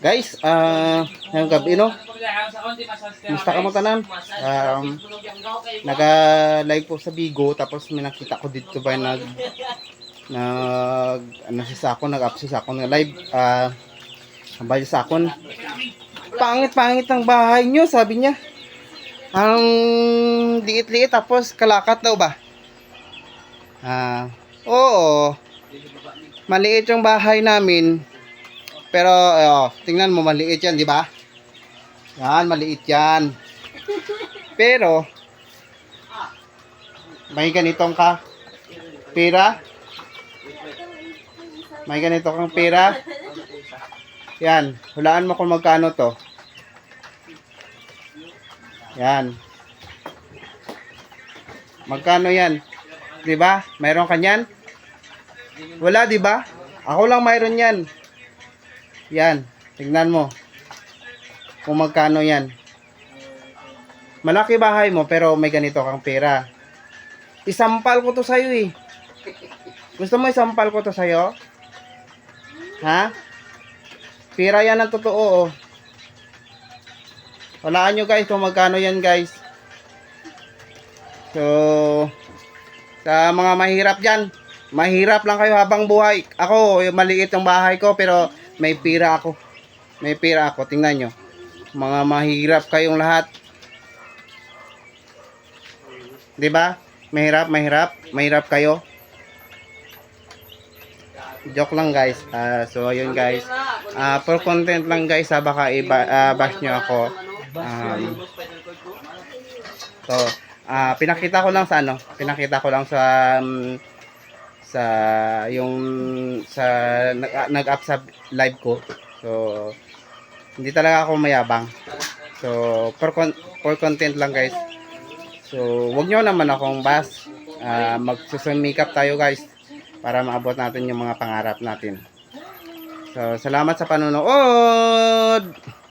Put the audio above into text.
Guys, ngayong gabi no. Musta ka mo tanan? Naga-live po sa Bigo tapos may nakita ko dito ba ano si Sakon, nag-up si Sakon ng live. Sabi sa Sakon, pangit ang bahay nyo, sabi niya. Ang liit-liit tapos kalakat daw ba? Oo. Maliit yung bahay namin. Pero, tingnan mo, maliit yan, di ba? Yan, maliit yan. Pero, may ganitong ka pera. May ganito kang pera. Yan, hulaan mo kung magkano to. Yan. Magkano yan? Di ba? Mayroon ka niyan? Wala, di ba? Ako lang mayroon yan. Yan, tingnan mo kung magkano yan. Malaki bahay mo pero may ganito kang pera. Isampal ko to sa'yo eh. Gusto mo isampal ko to sa'yo? Ha? Pera yan ang totoo oh. Walaan nyo guys kung magkano yan guys. So, sa mga mahirap dyan, mahirap lang kayo habang buhay. Ako, maliit yung bahay ko pero may pira ako. May pira ako. Tingnan nyo. Mga mahirap kayong lahat. Diba? Mahirap kayo. Joke lang guys. So ayun guys. For content lang guys. Baka bash nyo ako. So, pinakita ko lang sa ano. Pinakita ko lang sa nag-up sa live ko. So hindi talaga ako mayabang. So for content lang guys. So wag niyo naman akong bash. Magsusumikap tayo guys para maabot natin yung mga pangarap natin. So salamat sa panonood.